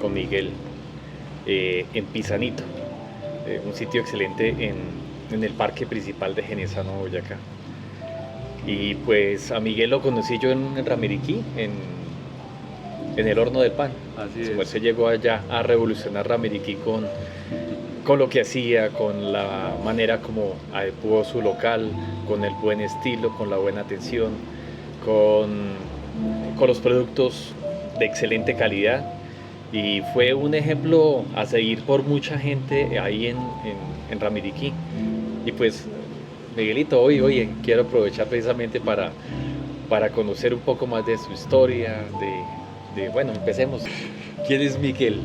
con Miguel en Pisanito, un sitio excelente en el parque principal de Genesano, Boyacá. Y pues a Miguel lo conocí yo en Ramiriquí, en el horno del pan. Así Su es. merced llegó allá a revolucionar Ramiriquí con lo que hacía, con la manera como adecuó su local, con el buen estilo, con la buena atención, con, con los productos de excelente calidad. Y fue un ejemplo a seguir por mucha gente ahí en Ramiriquí. Y pues, Miguelito, hoy quiero aprovechar precisamente para conocer un poco más de su historia, bueno, empecemos. ¿Quién es Miguel?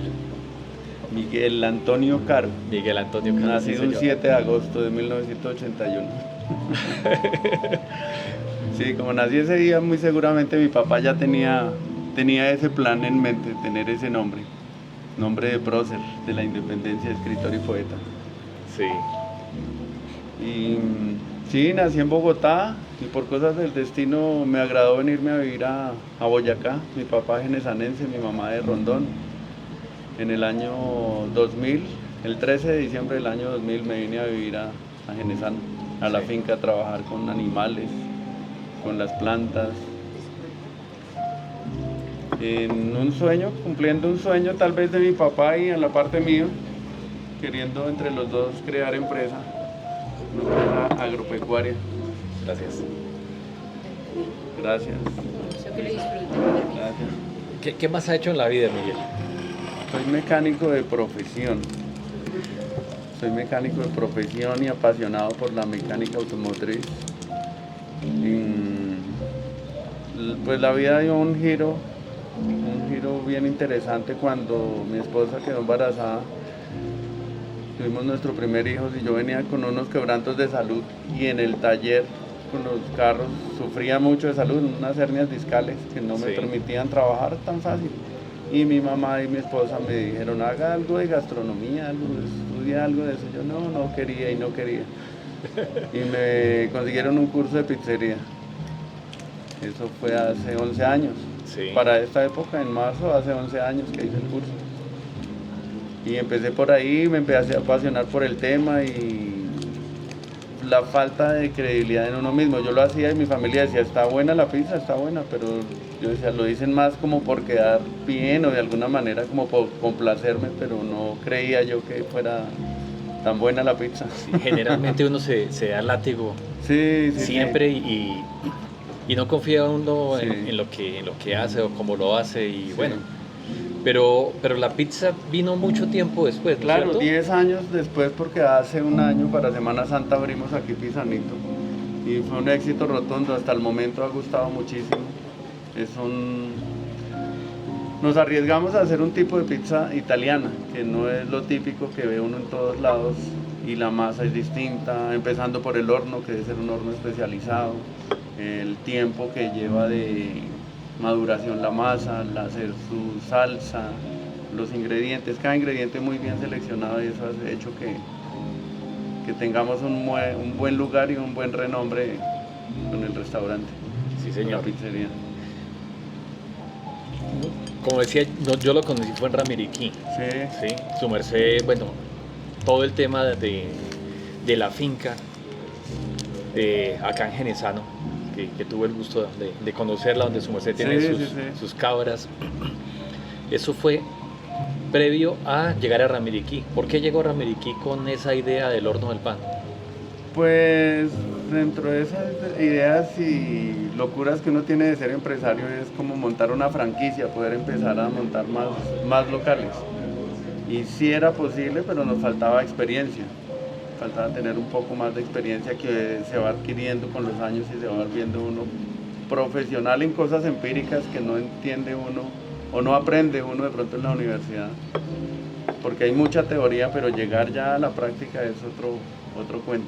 Miguel Antonio Caro, Miguel Antonio Caro, sí, nacido un señor. 7 de agosto de 1981. Sí, como nací ese día, muy seguramente mi papá ya tenía ese plan en mente, tener ese nombre de prócer de la independencia, escritor y poeta. Sí, Y sí, nací en Bogotá y por cosas del destino me agradó venirme a vivir a Boyacá. Mi papá es genesanense, mi mamá de Rondón. En el año 2000, el 13 de diciembre del año 2000 me vine a vivir a Genesano, a la sí. finca, a trabajar con animales, con las plantas. En un sueño, cumpliendo un sueño tal vez de mi papá y en la parte mío, queriendo entre los dos crear una empresa agropecuaria. Gracias. Gracias. Mucho que lo disfruten. Gracias. ¿Qué más ha hecho en la vida, Miguel? Soy mecánico de profesión. Soy mecánico de profesión y apasionado por la mecánica automotriz. Pues la vida dio un giro bien interesante cuando mi esposa quedó embarazada. Tuvimos nuestro primer hijo y yo venía con unos quebrantos de salud y en el taller con los carros sufría mucho de salud, unas hernias discales que no me Sí. permitían trabajar tan fácil. Y mi mamá y mi esposa me dijeron, haga algo de gastronomía, estudie algo de eso. Yo no quería y no quería. Y me consiguieron un curso de pizzería. Eso fue hace 11 años. Sí. Para esta época, en marzo, hace 11 años que hice el curso. Y empecé por ahí, me empecé a apasionar por el tema y la falta de credibilidad en uno mismo. Yo lo hacía y mi familia decía, está buena la pizza, está buena, pero yo decía, lo dicen más como por quedar bien o de alguna manera como por complacerme, pero no creía yo que fuera tan buena la pizza. Sí, generalmente uno se da látigo Sí, siempre sí. y no confía uno Sí. en lo que hace o cómo lo hace y Sí. bueno. Pero la pizza vino mucho tiempo después, ¿no es Claro, cierto? 10 años después, porque hace un año para Semana Santa abrimos aquí Pisanito y fue un éxito rotundo, hasta el momento ha gustado muchísimo. Nos arriesgamos a hacer un tipo de pizza italiana, que no es lo típico que ve uno en todos lados y la masa es distinta, empezando por el horno, que debe ser un horno especializado, el tiempo que lleva de maduración la masa, hacer su salsa, los ingredientes, cada ingrediente muy bien seleccionado y eso ha hecho que tengamos un buen lugar y un buen renombre con el restaurante, Sí, con señor. la pizzería. Como decía, yo lo conocí fue en Ramiriquí, Sí, ¿sí? Su merced, bueno, todo el tema de la finca acá en Genesano, que tuve el gusto de conocerla, donde su merced tiene Sí, sus, sí. sus cabras. Eso fue previo a llegar a Ramiriquí. ¿Por qué llegó a Ramiriquí con esa idea del horno del pan? pues dentro de esas ideas y locuras que uno tiene de ser empresario es como montar una franquicia, poder empezar a montar más locales. Y sí era posible, pero nos faltaba experiencia. Faltaba tener un poco más de experiencia que se va adquiriendo con los años y se va volviendo uno profesional en cosas empíricas que no entiende uno o no aprende uno de pronto en la universidad. Porque hay mucha teoría, pero llegar ya a la práctica es otro cuento.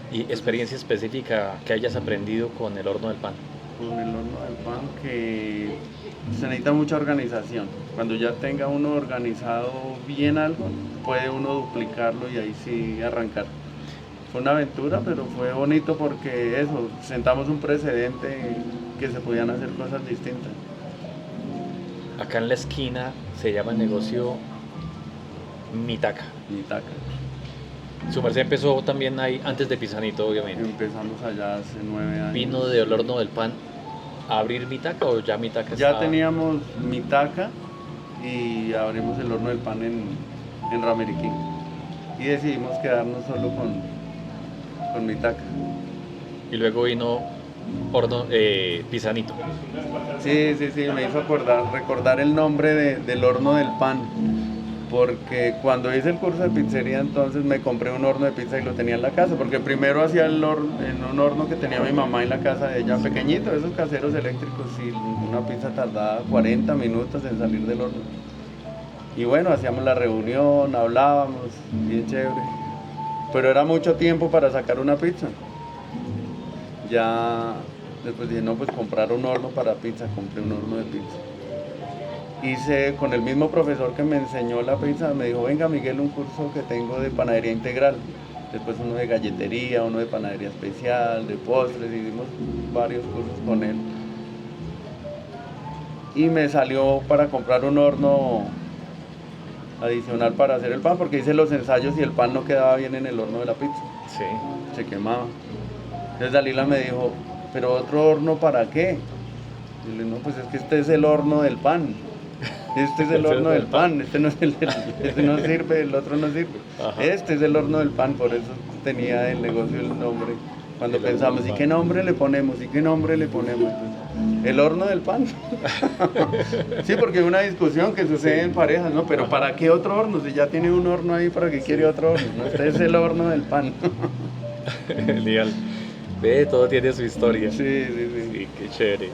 Y experiencia específica que hayas aprendido con el horno del pan. Con el horno del pan que se necesita mucha organización. Cuando ya tenga uno organizado bien algo, puede uno duplicarlo y ahí sí arrancar. Fue una aventura, pero fue bonito porque eso, sentamos un precedente que se podían hacer cosas distintas. acá en la esquina se llama el negocio Mitaca. Mitaca. Su merced empezó también ahí antes de Pisanito, obviamente. Empezamos allá hace 9 años. ¿Vino del horno del pan a abrir Mitaca o ya Mitaca Ya estaba? teníamos Mitaca y abrimos el horno del pan en Ramiriquí. Y decidimos quedarnos solo con Mitaca. Y luego vino horno, Pisanito. Sí, me hizo recordar el nombre del horno del pan. Porque cuando hice el curso de pizzería, entonces me compré un horno de pizza y lo tenía en la casa. Porque primero hacía en un horno que tenía mi mamá en la casa de ella, pequeñito, esos caseros eléctricos, y una pizza tardaba 40 minutos en salir del horno. Y bueno, hacíamos la reunión, hablábamos, bien chévere. Pero era mucho tiempo para sacar una pizza. Ya después dije, no, pues comprar un horno para pizza, compré un horno de pizza. Hice con el mismo profesor que me enseñó la pizza, me dijo, venga Miguel, un curso que tengo de panadería integral. Después uno de galletería, uno de panadería especial, de postres, hicimos varios cursos con él. Y me salió para comprar un horno adicional para hacer el pan, porque hice los ensayos y el pan no quedaba bien en el horno de la pizza. Sí. Se quemaba. Entonces Dalila me dijo, ¿pero otro horno para qué? Y le dije, no, pues es que este es el horno del pan. Este es el horno del pan, este no sirve, el otro no sirve. Ajá. Este es el horno del pan, por eso tenía el negocio el nombre. Cuando pensamos, ¿y qué nombre le ponemos? ¿Y qué nombre le ponemos? Pues, el horno del pan. Sí, porque hay una discusión que sucede en parejas, ¿no? Pero ¿para qué otro horno? Si ya tiene un horno ahí, ¿para qué quiere otro horno? ¿No? Este es el horno del pan. Genial. Ve, todo tiene su historia. Sí. Sí, qué chévere.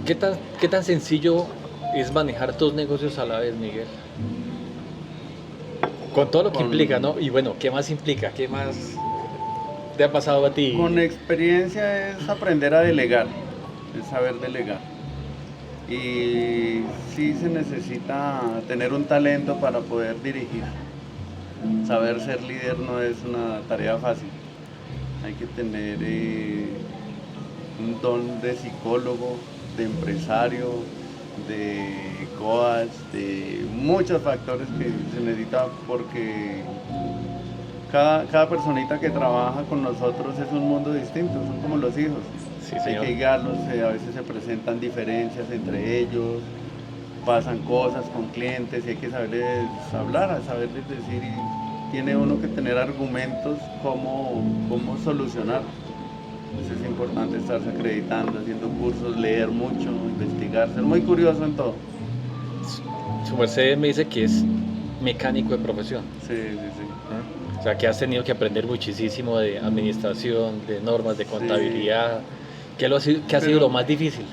¿Qué tan sencillo es manejar dos negocios a la vez, Miguel? Con todo lo que implica, ¿no? Y bueno, ¿qué más implica? ¿Qué más te ha pasado a ti? Con experiencia es aprender a delegar, es saber delegar. Y sí se necesita tener un talento para poder dirigir. Saber ser líder no es una tarea fácil. Hay que tener un don de psicólogo, de empresario, de coach, de muchos factores que se necesita, porque cada personita que trabaja con nosotros es un mundo distinto, son como los hijos. Sí, Hay señor. que guiarlos, a veces se presentan diferencias entre ellos, pasan cosas con clientes y hay que saberles hablar, saberles decir, y tiene uno que tener argumentos cómo solucionar. Entonces es importante estarse acreditando, haciendo cursos, leer mucho, investigar, ser muy curioso en todo. Su merced me dice que es mecánico de profesión. Sí. ¿Ah? O sea, que has tenido que aprender muchísimo de administración, de normas, de contabilidad. ¿Qué ha sido lo más difícil?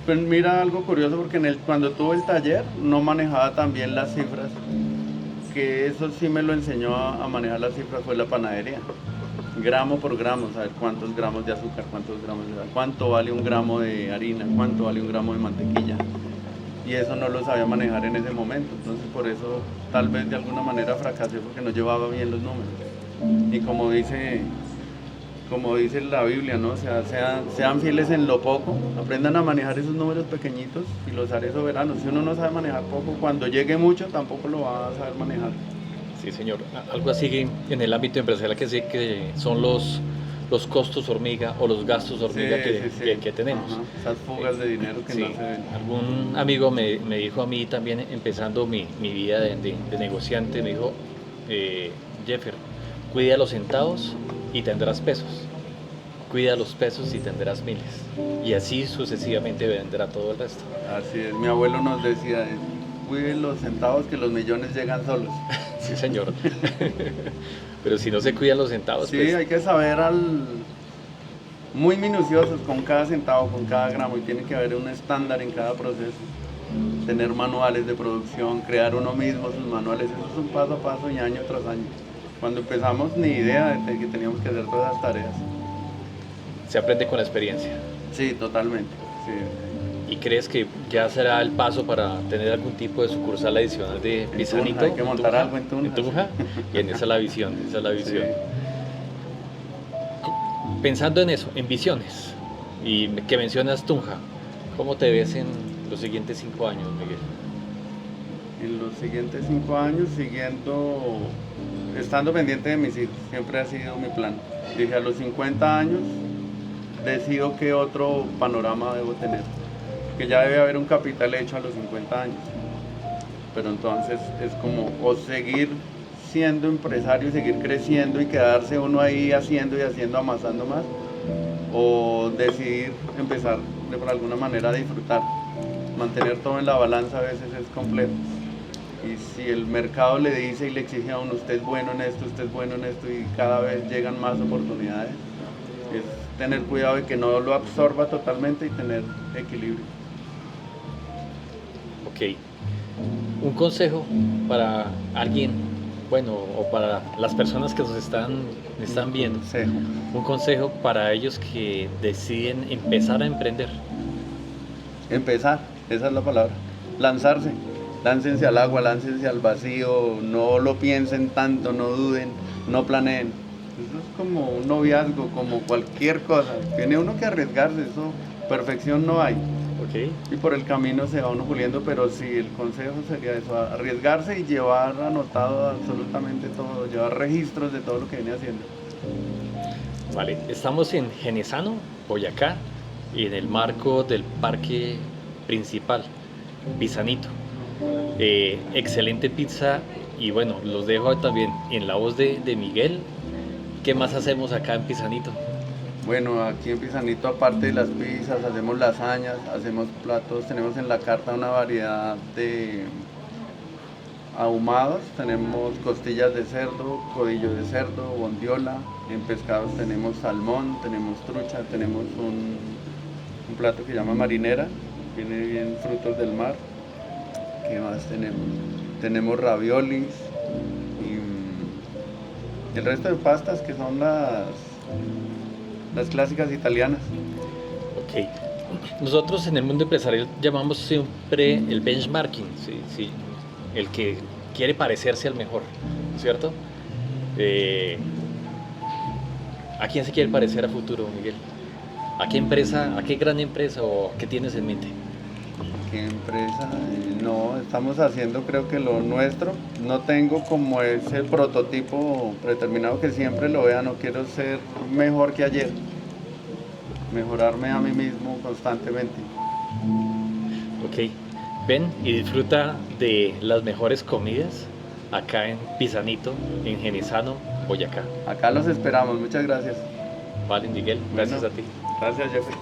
Pues mira, algo curioso, porque cuando tuve el taller no manejaba tan bien las cifras, que eso sí me lo enseñó a manejar las cifras, fue la panadería. Gramo por gramo, saber cuántos gramos de azúcar, cuántos gramos de sal, cuánto vale un gramo de harina, cuánto vale un gramo de mantequilla. Y eso no lo sabía manejar en ese momento, entonces por eso tal vez de alguna manera fracasé, porque no llevaba bien los números. Y como dice la Biblia, ¿no? O sea, sean fieles en lo poco, aprendan a manejar esos números pequeñitos y los haré soberanos. Si uno no sabe manejar poco, cuando llegue mucho tampoco lo va a saber manejar. Sí, señor. Algo así en el ámbito empresarial que sé que son los costos hormiga o los gastos hormiga que tenemos. Ajá. Esas fugas de dinero que no se ven. Algún amigo me dijo a mí también, empezando mi vida de negociante, me dijo, Jeffer, cuida los centavos y tendrás pesos. Cuida los pesos y tendrás miles. Y así sucesivamente vendrá todo el resto. Así es, mi abuelo nos decía, cuide los centavos que los millones llegan solos. Sí, señor. Pero si no se cuidan los centavos, Sí, pues... hay que saber muy minuciosos con cada centavo, con cada gramo, y tiene que haber un estándar en cada proceso. Tener manuales de producción, crear uno mismo sus manuales, eso es un paso a paso y año tras año. Cuando empezamos ni idea de que teníamos que hacer todas las tareas. Se aprende con la experiencia. Sí, totalmente. Sí. ¿Y crees que ya será el paso para tener algún tipo de sucursal adicional de Pisanito? Hay que montar algo en Tunja. ¿En Tunja? Bien, esa es la visión, esa es la visión. Sí. Pensando en eso, en visiones, y que mencionas Tunja, ¿Cómo te ves en los siguientes 5 años, Miguel? En los siguientes 5 años, estando pendiente de mis hijos, siempre ha sido mi plan. Dije, a los 50 años decido qué otro panorama debo tener, que ya debe haber un capital hecho a los 50 años. Pero entonces es como o seguir siendo empresario, seguir creciendo y quedarse uno ahí haciendo y haciendo, amasando más, o decidir empezar de alguna manera a disfrutar. Mantener todo en la balanza a veces es complejo. Y si el mercado le dice y le exige a uno, usted es bueno en esto, usted es bueno en esto, y cada vez llegan más oportunidades, es tener cuidado de que no lo absorba totalmente y tener equilibrio. Ok. Un consejo para alguien, bueno, o para las personas que nos están viendo. Consejo. Un consejo para ellos que deciden empezar a emprender. Empezar, esa es la palabra. Lanzarse. Láncense al agua, láncense al vacío, no lo piensen tanto, no duden, no planeen. Eso es como un noviazgo, como cualquier cosa. Tiene uno que arriesgarse, eso, perfección no hay. Ok. Y por el camino se va uno puliendo, pero sí, el consejo sería eso, arriesgarse y llevar anotado absolutamente todo, llevar registros de todo lo que viene haciendo. Vale, estamos en Genesano, Boyacá, y en el marco del parque principal, Pisanito. Excelente pizza y bueno, los dejo también en la voz de Miguel. ¿Qué más hacemos acá en Pisanito? Bueno, aquí en Pisanito, aparte de las pizzas, hacemos lasañas, hacemos platos, tenemos en la carta una variedad de ahumados, tenemos costillas de cerdo, codillo de cerdo, bondiola, en pescados tenemos salmón, tenemos trucha, tenemos un plato que se llama marinera, tiene bien frutos del mar. ¿Qué más tenemos? Tenemos raviolis y el resto de pastas que son las clásicas italianas. Ok. Nosotros en el mundo empresarial llamamos siempre el benchmarking, ¿sí? Sí, el que quiere parecerse al mejor, ¿cierto? Eh, ¿A quién se quiere parecer a futuro, Miguel? ¿A qué empresa, a qué gran empresa o qué tienes en mente? ¿Qué empresa? No, estamos haciendo creo que lo nuestro. No tengo como ese prototipo predeterminado que siempre lo vea, no quiero ser mejor que ayer. Mejorarme a mí mismo constantemente. Ok. Ven y disfruta de las mejores comidas acá en Pisanito, en Genesano, Boyacá. Acá los esperamos, muchas gracias. Vale, Miguel, gracias Bueno, a ti. gracias, Jeffrey.